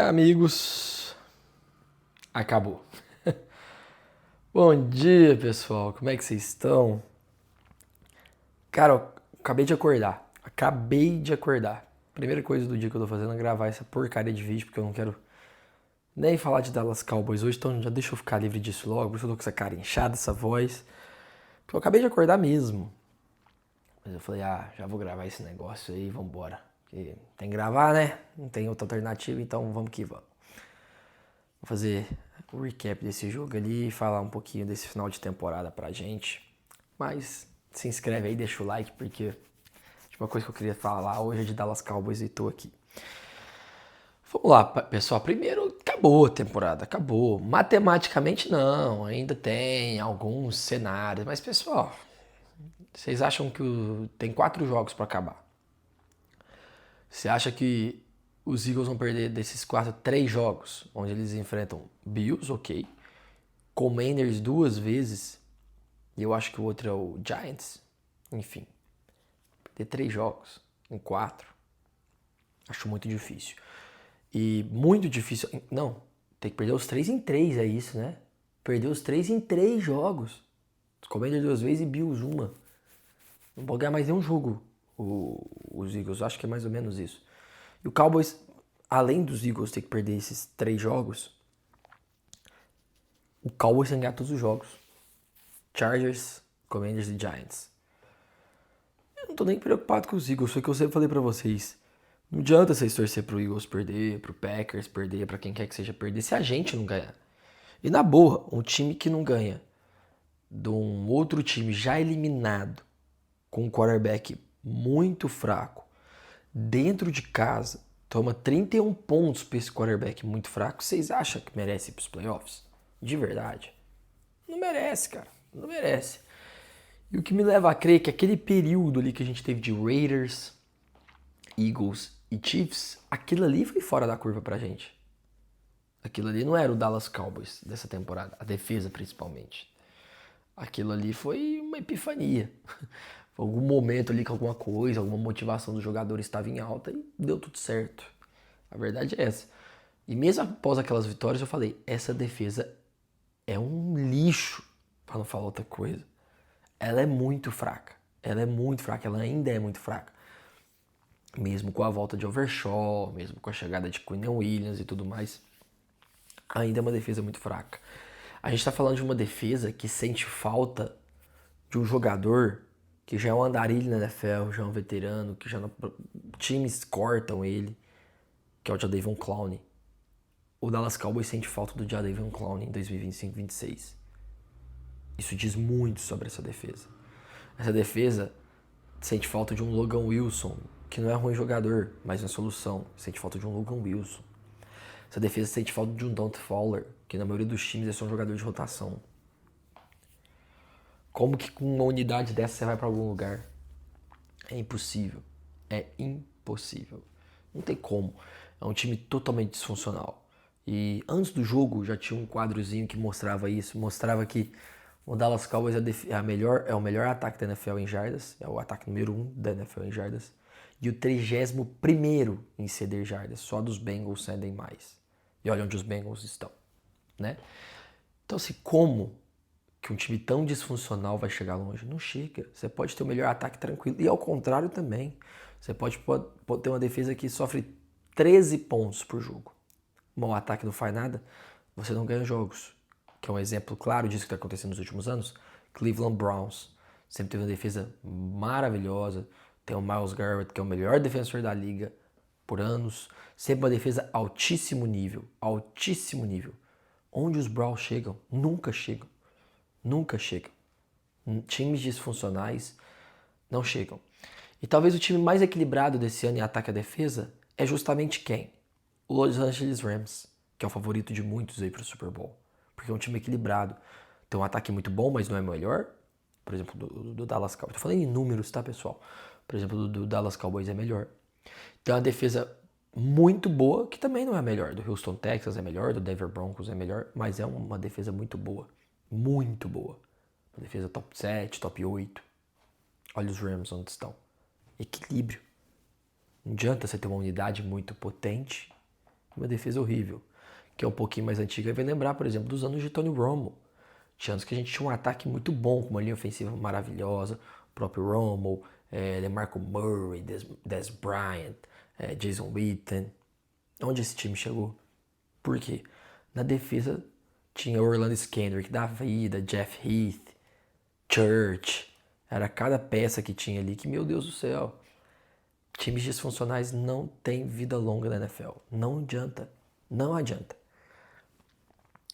Amigos, acabou. Bom dia, pessoal. Como é que vocês estão? Cara, eu acabei de acordar. Acabei de acordar. Primeira coisa do dia que eu tô fazendo é gravar essa porcaria de vídeo, porque eu não quero nem falar de Dallas Cowboys hoje, então já deixa eu ficar livre disso logo. Por isso eu tô com essa cara inchada, essa voz. Porque eu acabei de acordar mesmo. Mas eu falei, já vou gravar esse negócio aí, vambora. Porque tem que gravar, né? Não tem outra alternativa, então vamos que vamos. Vou fazer o recap desse jogo ali e falar um pouquinho desse final de temporada pra gente. Mas se inscreve aí, deixa o like, porque uma coisa que eu queria falar hoje é de Dallas Cowboys e tô aqui. Vamos lá, pessoal. Primeiro, acabou a temporada, acabou. Matematicamente não, ainda tem alguns cenários. Mas, pessoal, vocês acham que tem 4 jogos pra acabar? Você acha que os Eagles vão perder desses 4, 3 jogos, onde eles enfrentam Bills, ok. Commanders 2 vezes, e eu acho que o outro é o Giants. Enfim, perder 3 jogos em 4, acho muito difícil. E muito difícil. Não, tem que perder os 3 em 3, é isso, né? Perder os 3 em 3 jogos. Os Commanders 2 vezes e Bills uma. Não vou ganhar mais nenhum jogo. Os Eagles, acho que é mais ou menos isso. E o Cowboys, além dos Eagles ter que perder esses 3 jogos, o Cowboys tem que ganhar todos os jogos. Chargers, Commanders e Giants. Eu não tô nem preocupado com os Eagles, foi o que eu sempre falei pra vocês. Não adianta vocês torcer pro Eagles perder, pro Packers perder, pra quem quer que seja perder, se a gente não ganhar. E na boa, um time que não ganha de um outro time já eliminado, com um quarterback muito fraco, dentro de casa, toma 31 pontos pra esse quarterback muito fraco, vocês acham que merece ir pros playoffs? De verdade. Não merece, cara. Não merece. E o que me leva a crer que aquele período ali que a gente teve de Raiders, Eagles e Chiefs, aquilo ali foi fora da curva pra gente. Aquilo ali não era o Dallas Cowboys dessa temporada, a defesa principalmente. Aquilo ali foi uma epifania. Foi algum momento ali que alguma coisa, alguma motivação dos jogadores estava em alta e deu tudo certo. A verdade é essa. E mesmo após aquelas vitórias, eu falei: essa defesa é um lixo, para não falar outra coisa. Ela é muito fraca. Ela é muito fraca, ela ainda é muito fraca. Mesmo com a volta de Overshaw, mesmo com a chegada de Quinnen Williams e tudo mais, ainda é uma defesa muito fraca. A gente tá falando de uma defesa que sente falta de um jogador que já é um andarilho na NFL, já é um veterano, que já não... times cortam ele, que é o Jadeveon Clowney. O Dallas Cowboys sente falta do Jadeveon Clowney em 2025-26. Isso diz muito sobre essa defesa. Essa defesa sente falta de um Logan Wilson, que não é ruim jogador, mas não é solução. Sente falta de um Logan Wilson. Essa defesa sente falta de um Dante Fowler, que na maioria dos times é só um jogador de rotação. Como que com uma unidade dessa você vai para algum lugar? É impossível. É impossível. Não tem como. É um time totalmente disfuncional. E antes do jogo já tinha um quadrozinho que mostrava isso. Mostrava que o Dallas Cowboys é o melhor ataque da NFL em jardas. É o ataque número 1 da NFL em jardas. E o 31º em ceder jardas. Só dos Bengals cedem mais. E olha onde os Bengals estão, né? Então, assim, como que um time tão disfuncional vai chegar longe? Não chega. Você pode ter o melhor ataque tranquilo. E ao contrário também. Você pode ter uma defesa que sofre 13 pontos por jogo. Bom, o ataque não faz nada, você não ganha jogos. Que é um exemplo claro disso que está acontecendo nos últimos anos. Cleveland Browns sempre teve uma defesa maravilhosa. Tem o Myles Garrett, que é o melhor defensor da liga por anos. Sempre uma defesa altíssimo nível. Altíssimo nível. Onde os Browns chegam? Nunca chegam. Nunca chegam. Times disfuncionais não chegam. E talvez o time mais equilibrado desse ano em ataque e defesa é justamente quem? O Los Angeles Rams, que é o favorito de muitos aí para o Super Bowl. Porque é um time equilibrado. Tem um ataque muito bom, mas não é melhor. Por exemplo, do Dallas Cowboys. Tô falando em números, tá, pessoal? Por exemplo, do Dallas Cowboys é melhor. Tem uma defesa muito boa, que também não é a melhor. Do Houston Texas é melhor, do Denver Broncos é melhor, mas é uma defesa muito boa. Muito boa. Uma defesa top 7, top 8. Olha os Rams onde estão. Equilíbrio. Não adianta você ter uma unidade muito potente, uma defesa horrível, que é um pouquinho mais antiga, vai lembrar, por exemplo, dos anos de Tony Romo. Tinha anos que a gente tinha um ataque muito bom, com uma linha ofensiva maravilhosa, o próprio Romo, DeMarco Murray, Dez Bryant, Jason Witten. Onde esse time chegou? Por quê? Na defesa tinha Orlando Skandrick da vida, Jeff Heath, Church. Era cada peça que tinha ali que, meu Deus do céu. Times disfuncionais não têm vida longa na NFL. Não adianta. Não adianta.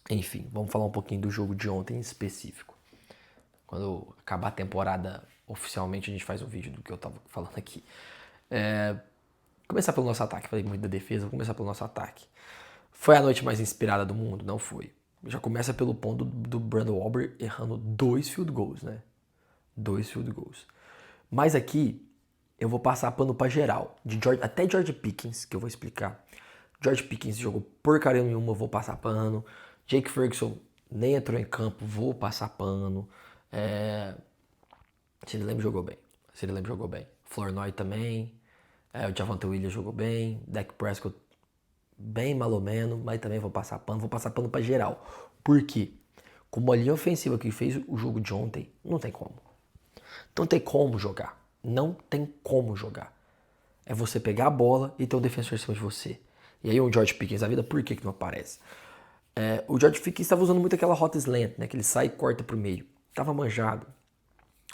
Enfim, vamos falar um pouquinho do jogo de ontem em específico. Quando acabar a temporada oficialmente, a gente faz um vídeo do que eu tava falando aqui. Começar pelo nosso ataque. Falei muito da defesa, vou começar pelo nosso ataque. Foi a noite mais inspirada do mundo? Não foi. Já começa pelo ponto do Brandon Aubrey errando 2 field goals, né? 2 field goals. Mas aqui eu vou passar pano pra geral. Até George Pickens, que eu vou explicar. George Pickens jogou porcaria nenhuma, vou passar pano. Jake Ferguson nem entrou em campo, vou passar pano. CeeDee Lamb jogou bem. CeeDee Lamb jogou bem. Flournoy também. O Javonte Williams jogou bem. Dak Prescott bem malomeno, mas também vou passar pano pra geral. Por quê? Como a linha ofensiva que fez o jogo de ontem, não tem como. Não tem como jogar. Não tem como jogar. É você pegar a bola e ter um defensor em cima de você. E aí o George Pickens da vida, por que não aparece? O George Pickens estava usando muito aquela rota slant, né? Que ele sai e corta pro meio. Tava manjado.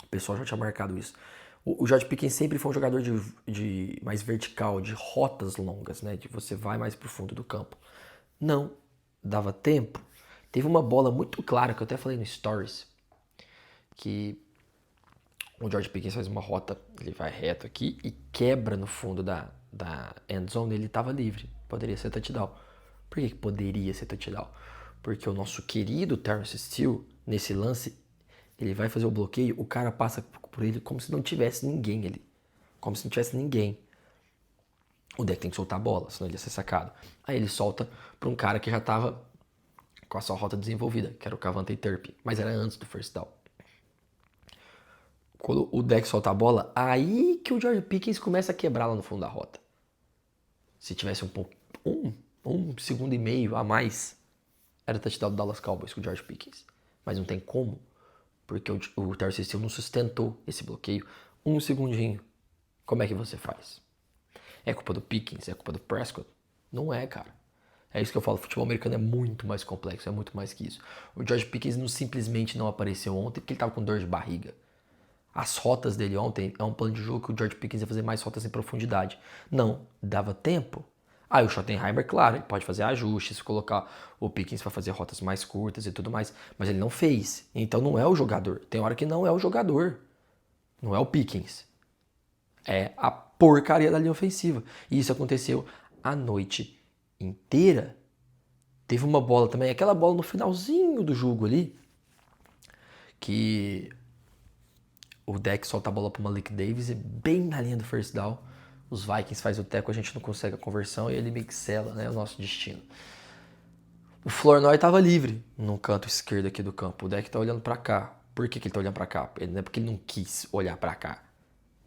O pessoal já tinha marcado isso. O George Pickens sempre foi um jogador de mais vertical, de rotas longas, né? De você vai mais pro fundo do campo. Não dava tempo. Teve uma bola muito clara, que eu até falei no Stories, que o George Pickens faz uma rota, ele vai reto aqui e quebra no fundo da end zone, ele estava livre. Poderia ser touchdown. Por que poderia ser touchdown? Porque o nosso querido Terrence Steele, nesse lance, ele vai fazer o bloqueio, o cara passa por ele como se não tivesse ninguém ali. Como se não tivesse ninguém. O deck tem que soltar a bola, senão ele ia ser sacado. Aí ele solta para um cara que já estava com a sua rota desenvolvida, que era o Cavante Turpin, mas era antes do first down. Quando o deck solta a bola, aí que o George Pickens começa a quebrar lá no fundo da rota. Se tivesse um segundo e meio a mais, era touchdown do Dallas Cowboys com o George Pickens. Mas não tem como, porque o Terrence Steele não sustentou esse bloqueio um segundinho. Como é que você faz? É culpa do Pickens? É culpa do Prescott? Não é, cara. É isso que eu falo, o futebol americano é muito mais complexo, é muito mais que isso. O George Pickens simplesmente não apareceu ontem porque ele estava com dor de barriga. As rotas dele ontem é um plano de jogo que o George Pickens ia fazer mais rotas em profundidade. Não, dava tempo. Aí o Schottenheimer, claro, ele pode fazer ajustes, colocar o Pickens para fazer rotas mais curtas e tudo mais, mas ele não fez. Então não é o jogador. Tem hora que não é o jogador. Não é o Pickens. É a porcaria da linha ofensiva. E isso aconteceu a noite inteira. Teve uma bola também, aquela bola no finalzinho do jogo ali, que o deck solta a bola pro Malik Davis e bem na linha do first down. Os Vikings fazem o teco, a gente não consegue a conversão e ele meio que sela, né, o nosso destino. O Flournoy estava livre no canto esquerdo aqui do campo. O deck tá olhando para cá. Por que ele tá olhando para cá? Não é porque ele não quis olhar para cá.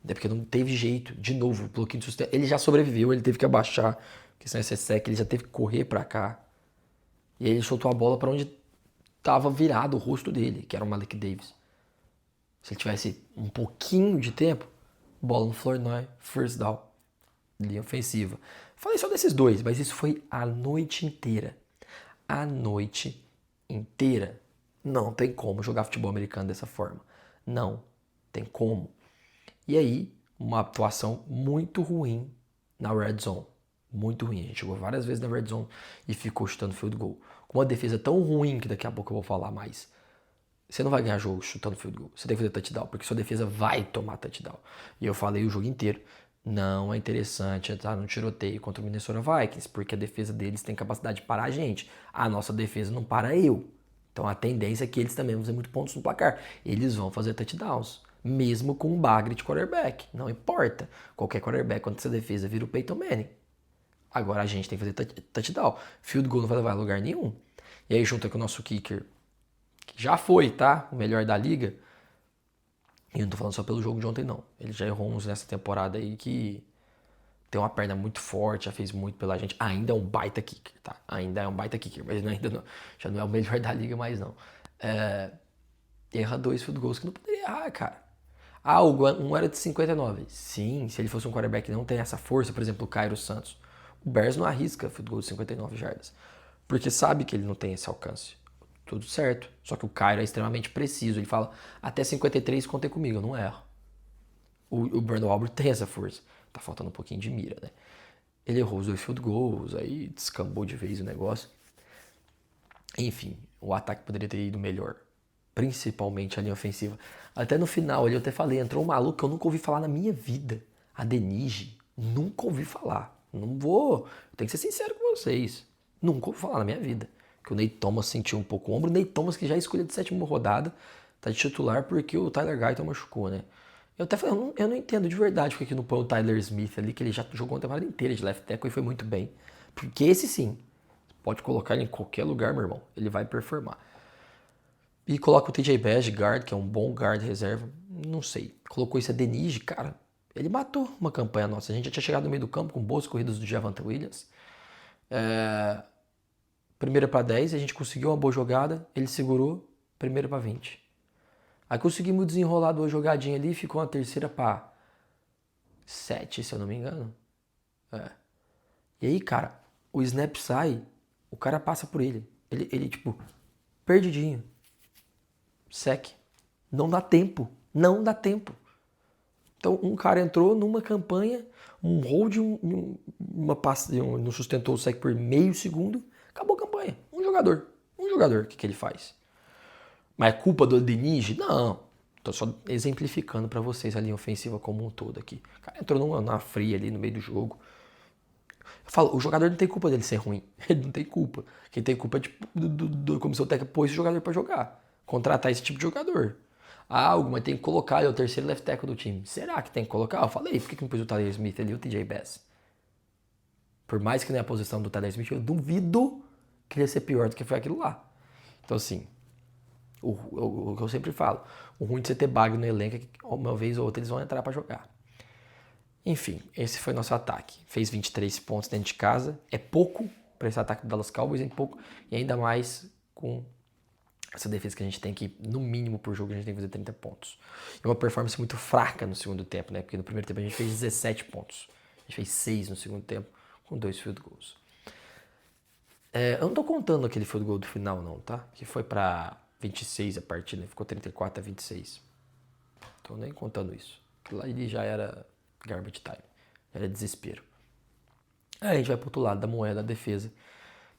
É porque não teve jeito. De novo, o bloqueio de sustento. Ele já sobreviveu, ele teve que abaixar. Porque senão ia ser sec, ele já teve que correr para cá. E aí ele soltou a bola para onde tava virado o rosto dele, que era o Malik Davis. Se ele tivesse um pouquinho de tempo, bola no Flournoy, first down, linha ofensiva. Falei só desses dois, mas isso foi a noite inteira. A noite inteira. Não tem como jogar futebol americano dessa forma. Não tem como. E aí, uma atuação muito ruim na red zone. Muito ruim. A gente jogou várias vezes na red zone e ficou chutando field goal. Com uma defesa tão ruim que daqui a pouco eu vou falar mais. Você não vai ganhar jogo chutando field goal. Você tem que fazer touchdown, porque sua defesa vai tomar touchdown. E eu falei o jogo inteiro. Não é interessante entrar num tiroteio contra o Minnesota Vikings, porque a defesa deles tem capacidade de parar a gente. A nossa defesa não para eu. Então a tendência é que eles também vão fazer muitos pontos no placar. Eles vão fazer touchdowns, mesmo com um bagre de quarterback. Não importa. Qualquer quarterback contra essa defesa vira o Peyton Manning. Agora a gente tem que fazer touchdown. Field goal não vai levar a lugar nenhum. E aí junta com o nosso kicker, que já foi, tá? O melhor da liga. E eu não tô falando só pelo jogo de ontem, não. Ele já errou uns nessa temporada aí que tem uma perna muito forte, já fez muito pela gente. Ainda é um baita kicker, tá? Ainda é um baita kicker, mas ainda não, já não é o melhor da liga mais não. Erra 2 field goals que não poderia errar, cara. Um era de 59. Sim, se ele fosse um quarterback que não tem essa força, por exemplo, o Cairo Santos, o Bears não arrisca field goal de 59 jardas, porque sabe que ele não tem esse alcance. Tudo certo. Só que o Cairo é extremamente preciso. Ele fala, até 53 contem comigo, eu não erro. O Brandon Aubrey tem essa força. Tá faltando um pouquinho de mira, né? Ele errou os 2 field goals, aí descambou de vez o negócio. Enfim, o ataque poderia ter ido melhor. Principalmente a linha ofensiva. Até no final, ali eu até falei, entrou um maluco que eu nunca ouvi falar na minha vida. A Denige. Nunca ouvi falar. Não vou... Eu tenho que ser sincero com vocês. Nunca ouvi falar na minha vida. Que o Nate Thomas sentiu um pouco o ombro. O Nate Thomas, que já escolheu de 7ª rodada, tá de titular porque o Tyler Guyton machucou, né? Eu até falei, eu não entendo de verdade porque não põe o Tyler Smith ali, que ele já jogou uma temporada inteira de left tackle e foi muito bem. Porque esse sim, pode colocar ele em qualquer lugar, meu irmão. Ele vai performar. E coloca o TJ Bass guard, que é um bom guard reserva. Não sei. Colocou esse Adenige, cara. Ele matou uma campanha nossa. A gente já tinha chegado no meio do campo com boas corridas do Javonte Williams. Primeira para 10, a gente conseguiu uma boa jogada. Ele segurou. Primeira para 20. Aí conseguimos desenrolar 2 jogadinhas ali. Ficou uma terceira para 7, se eu não me engano. E aí, cara, o snap sai. O cara passa por ele. Ele tipo, perdidinho. Sec. Não dá tempo. Não dá tempo. Então, um cara entrou numa campanha, um hold, uma passe, não sustentou o sec por meio segundo, acabou a campanha. Um jogador. O que ele faz? Mas é culpa do Denige? Não. Tô só exemplificando pra vocês a linha ofensiva como um todo aqui. O cara entrou numa fria ali no meio do jogo. Eu falo, o jogador não tem culpa dele ser ruim. Ele não tem culpa. Quem tem culpa é tipo, do comissão técnica pôr esse jogador pra jogar. Contratar esse tipo de jogador. Mas tem que colocar ele, é o terceiro left tackle do time. Será que tem que colocar? Eu falei, por que não pôs o Tyler Smith ali e o TJ Bass? Por mais que não é a posição do Tyler Smith, eu duvido que ele ia ser pior do que foi aquilo lá. Então, assim, o que eu sempre falo, o ruim de você ter bag no elenco é que uma vez ou outra eles vão entrar pra jogar. Enfim, esse foi nosso ataque. Fez 23 pontos dentro de casa. É pouco para esse ataque do Dallas Cowboys, é pouco. E ainda mais com essa defesa que a gente tem que, no mínimo por jogo, a gente tem que fazer 30 pontos. E uma performance muito fraca no segundo tempo, né? Porque no primeiro tempo a gente fez 17 pontos. A gente fez 6 no segundo tempo, com 2 field goals. Eu não tô contando aquele field goal do final, não, tá? Que foi para 26 a partida, ficou 34 a 26. Tô nem contando isso. Aquilo lá ele já era garbage time. Era desespero. Aí a gente vai pro outro lado da moeda, a defesa,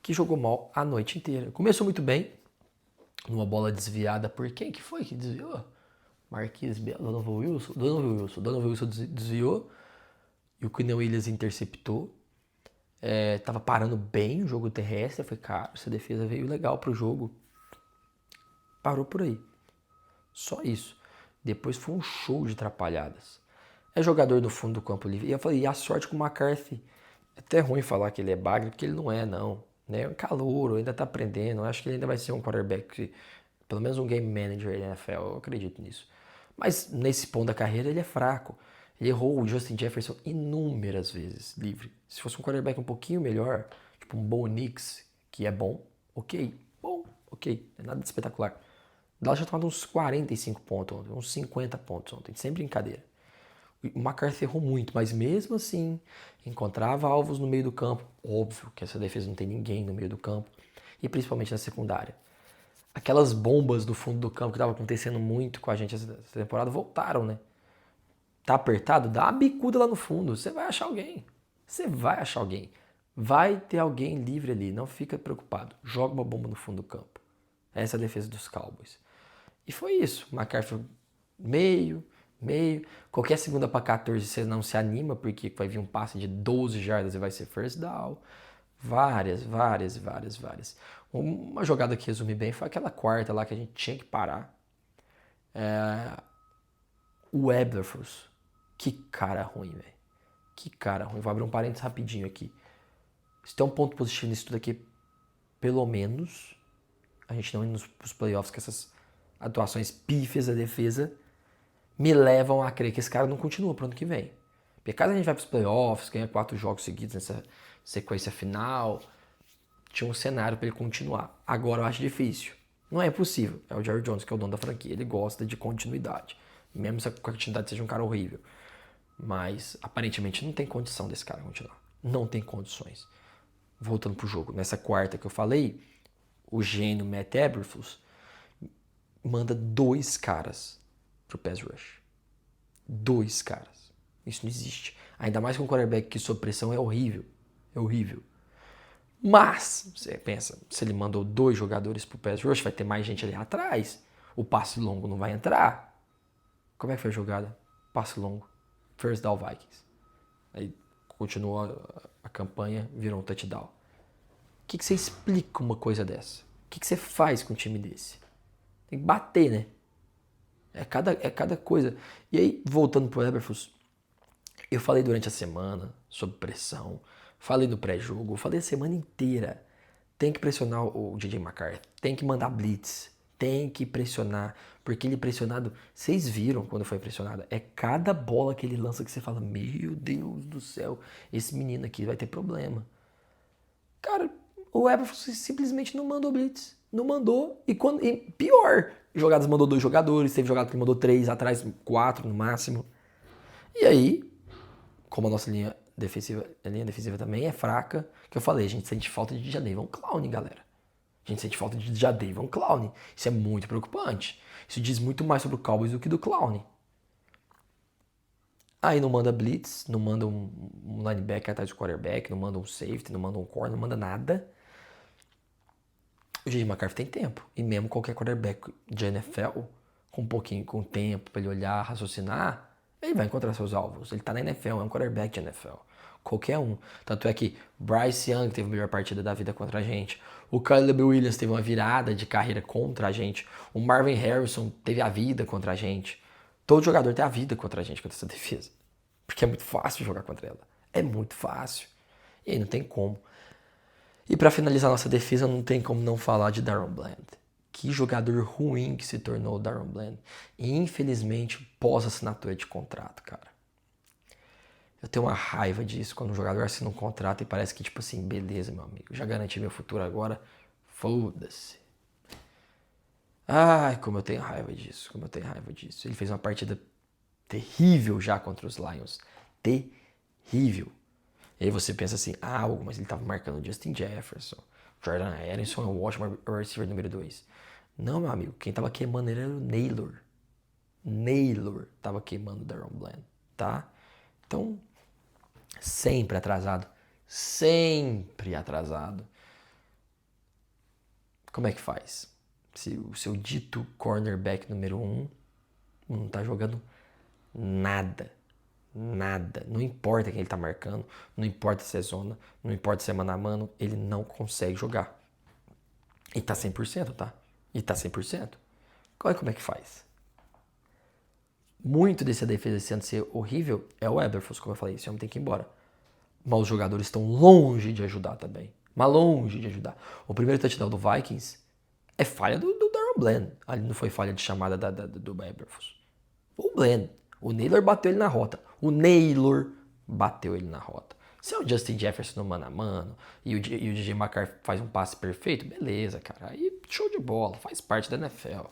que jogou mal a noite inteira. Começou muito bem, numa bola desviada por quem que foi que desviou? Marquise Bell, Donovan Wilson desviou e o Quinnen Williams interceptou. Tava parando bem o jogo terrestre. Eu falei, cara, essa defesa veio legal pro jogo. Parou por aí. Só isso. Depois foi um show de atrapalhadas. É jogador do fundo do campo livre. E eu falei, e a sorte com o McCarthy. É até ruim falar que ele é bagre, porque ele não é, não. Né? É um calouro, ainda tá aprendendo. Eu acho que ele ainda vai ser um quarterback, pelo menos um game manager da NFL. Eu acredito nisso. Mas nesse ponto da carreira ele é fraco. Ele errou o Justin Jefferson inúmeras vezes livre. Se fosse um quarterback um pouquinho melhor, tipo um Bo Nix, que é bom, ok. Bom, ok. Não é nada de espetacular. O Dallas já tomado uns 45 pontos ontem, uns 50 pontos ontem, sem brincadeira. O McCarthy errou muito, mas mesmo assim encontrava alvos no meio do campo. Óbvio que essa defesa não tem ninguém no meio do campo. E principalmente na secundária. Aquelas bombas do fundo do campo que estava acontecendo muito com a gente essa temporada voltaram, né? Tá apertado? Dá uma bicuda lá no fundo. Você vai achar alguém. Você vai achar alguém. Vai ter alguém livre ali. Não fica preocupado. Joga uma bomba no fundo do campo. Essa é a defesa dos Cowboys. E foi isso. McCarthy meio. Qualquer segunda para 14 você não se anima, porque vai vir um passe de 12 jardas e vai ser first down. Várias. Uma jogada que resume bem foi aquela quarta lá que a gente tinha que parar. O Eberflus. Que cara ruim, velho. Que cara ruim. Vou abrir um parênteses rapidinho aqui. Se tem um ponto positivo nisso tudo aqui, pelo menos a gente não ir nos playoffs com essas atuações pífias da defesa me levam a crer que esse cara não continua pro ano que vem. Porque caso a gente vai pros playoffs, ganha 4 jogos seguidos nessa sequência final, tinha um cenário para ele continuar. Agora eu acho difícil. Não é possível. É o Jerry Jones que é o dono da franquia. Ele gosta de continuidade. Mesmo se a continuidade seja um cara horrível. Mas aparentemente não tem condição desse cara continuar. Não tem condições. Voltando pro jogo. Nessa quarta que eu falei, o gênio Matt Eberflus manda 2 caras pro pass rush. 2 caras. Isso não existe. Ainda mais com um quarterback que sob pressão é horrível. É horrível. Mas, você pensa, se ele mandou 2 jogadores pro pass rush, vai ter mais gente ali atrás. O passe longo não vai entrar. Como é que foi a jogada? Passe longo. First down Vikings. Aí continuou a campanha, virou um touchdown. O que você explica uma coisa dessa? O que você faz com um time desse? Tem que bater, né? É cada coisa. E aí, voltando pro Eberflus, eu falei durante a semana sobre pressão, falei no pré-jogo, falei a semana inteira. Tem que pressionar o DJ McCarthy, tem que mandar blitz, tem que pressionar, porque ele pressionado, vocês viram quando foi pressionado, é cada bola que ele lança que você fala, meu Deus do céu, esse menino aqui vai ter problema. Cara, o Eberflus simplesmente não mandou blitz, não mandou, e pior, jogadas mandou 2 jogadores, teve jogada que mandou 3, atrás 4 no máximo. E aí, como a nossa linha defensiva também é fraca, que eu falei, a gente sente falta de Jadavion Clowney, galera. A gente sente falta de Jadavion Clowney. Isso é muito preocupante. Isso diz muito mais sobre o Cowboys do que do Clowney. Aí não manda blitz, não manda um linebacker atrás do quarterback, não manda um safety, não manda um corner, não manda nada. O J.J. McCarthy tem tempo. E mesmo qualquer quarterback de NFL, com um pouquinho, com tempo para ele olhar, raciocinar, ele vai encontrar seus alvos. Ele tá na NFL, é um quarterback de NFL. Qualquer um. Tanto é que Bryce Young teve a melhor partida da vida contra a gente. O Caleb Williams teve uma virada de carreira contra a gente. O Marvin Harrison teve a vida contra a gente. Todo jogador tem a vida contra a gente, contra essa defesa. Porque é muito fácil jogar contra ela. É muito fácil. E aí não tem como. E para finalizar nossa defesa, não tem como não falar de Darren Bland. Que jogador ruim que se tornou o Darren Bland. E infelizmente, pós-assinatura de contrato, cara. Eu tenho uma raiva disso, quando um jogador assina um contrato e parece que, tipo assim, beleza, meu amigo, já garanti meu futuro agora, foda-se. Ai, como eu tenho raiva disso, como eu tenho raiva disso. Ele fez uma partida terrível já contra os Lions. Terrível. E aí você pensa assim, mas ele tava marcando o Justin Jefferson. Jordan Addison é o ótimo receiver número 2. Não, meu amigo, quem tava queimando ele era o Naylor. Naylor tava queimando o Darren Bland, tá? Então, sempre atrasado. Sempre atrasado. Como é que faz? Se o seu dito cornerback número 1 não tá jogando nada. Nada. Não importa quem ele tá marcando, não importa se é zona, não importa se é mano a mano, ele não consegue jogar. E tá 100%, tá? E tá 100%. Olha como é que faz. Muito dessa defesa sendo ser horrível é o Eberflus, como eu falei, esse homem tem que ir embora. Mas os jogadores estão longe de ajudar também. Mas longe de ajudar. O primeiro touchdown do Vikings é falha do Darren Bland. Ali não foi falha de chamada do Eberflus. O Bland. O Naylor bateu ele na rota. O Naylor bateu ele na rota. Se é o Justin Jefferson no mano a mano e o DJ McCarthy faz um passe perfeito, beleza, cara. Aí show de bola, faz parte da NFL.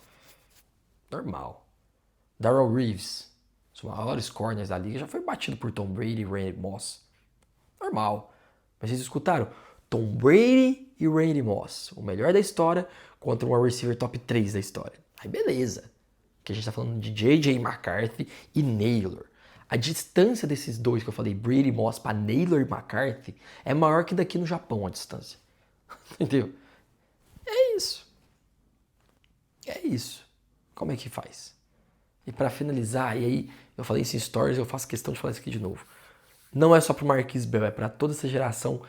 Normal. Darrell Reeves, os maiores corners da liga, já foi batido por Tom Brady e Randy Moss. Normal. Mas vocês escutaram? Tom Brady e Randy Moss, o melhor da história contra um receiver top 3 da história. Aí beleza. Que a gente tá falando de J.J. McCarthy e Naylor. A distância desses dois que eu falei, Brady Moss para Naylor e McCarthy, é maior que daqui no Japão a distância. Entendeu? É isso. É isso. Como é que faz? E para finalizar, e aí eu falei isso em stories, eu faço questão de falar isso aqui de novo. Não é só pro Marquise Bell, é para toda essa geração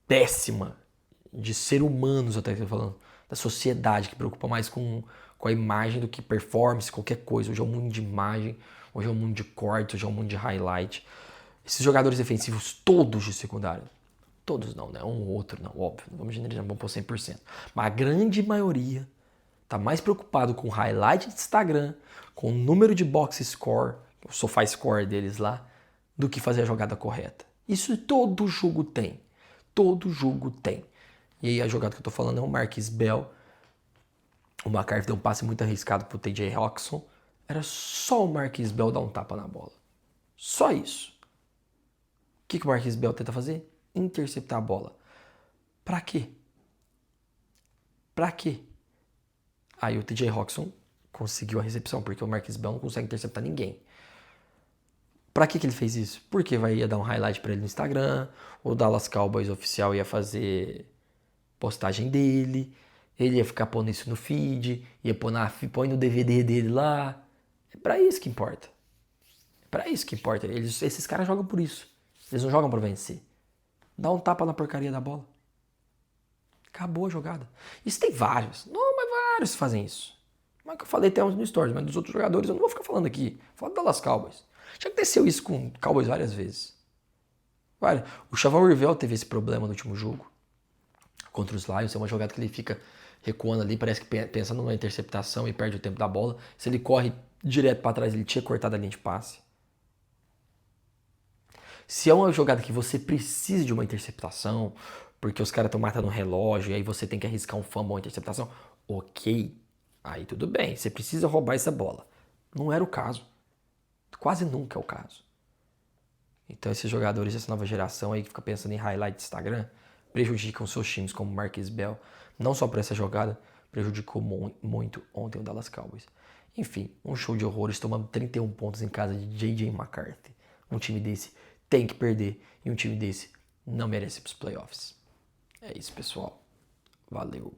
péssima de ser humanos, até que eu tô falando, da sociedade que preocupa mais com a imagem do que performance, qualquer coisa. Hoje é um mundo de imagem, hoje é um mundo de cortes, hoje é um mundo de highlight. Esses jogadores defensivos todos de secundário, todos não, né? Um ou outro não, óbvio, não vamos generalizar, vamos pôr 100%. Mas a grande maioria tá mais preocupado com o highlight de Instagram, com o número de box score, o sofá score deles lá, do que fazer a jogada correta. Isso todo jogo tem. Todo jogo tem. E aí a jogada que eu tô falando é o Marquise Bell. O McCarthy deu um passe muito arriscado pro TJ Hawkinson. Era só o Marquise Bell dar um tapa na bola. Só isso. O que o Marquise Bell tenta fazer? Interceptar a bola. Pra quê? Pra quê? Aí o TJ Hawkinson conseguiu a recepção, porque o Marquise Bell não consegue interceptar ninguém. Pra que ele fez isso? Porque ia dar um highlight pra ele no Instagram, o Dallas Cowboys oficial ia fazer postagem dele, ele ia ficar pondo isso no feed, ia põe no DVD dele lá. É pra isso que importa. É pra isso que importa. Esses caras jogam por isso. Eles não jogam pra vencer. Dá um tapa na porcaria da bola. Acabou a jogada. Isso tem vários. Não, mas vários fazem isso. Mas que eu falei até uns no Stories, mas dos outros jogadores eu não vou ficar falando aqui. Fala do Dallas Cowboys. Já aconteceu isso com o Cowboys várias vezes. Olha, o Chavon Rivell teve esse problema no último jogo contra os Lions. É uma jogada que ele fica recuando ali, parece que pensa numa interceptação e perde o tempo da bola. Se ele corre direto para trás, ele tinha cortado a linha de passe. Se é uma jogada que você precisa de uma interceptação, porque os caras estão matando o relógio e aí você tem que arriscar um fumble ou uma interceptação, ok. Aí tudo bem, você precisa roubar essa bola. Não era o caso. Quase nunca é o caso. Então esses jogadores dessa nova geração aí que fica pensando em highlight de Instagram prejudicam seus times como Marquise Bell. Não só por essa jogada, prejudicou muito ontem o Dallas Cowboys. Enfim, um show de horrores tomando 31 pontos em casa de J.J. McCarthy. Um time desse tem que perder e um time desse não merece ir para os playoffs. É isso, pessoal. Valeu.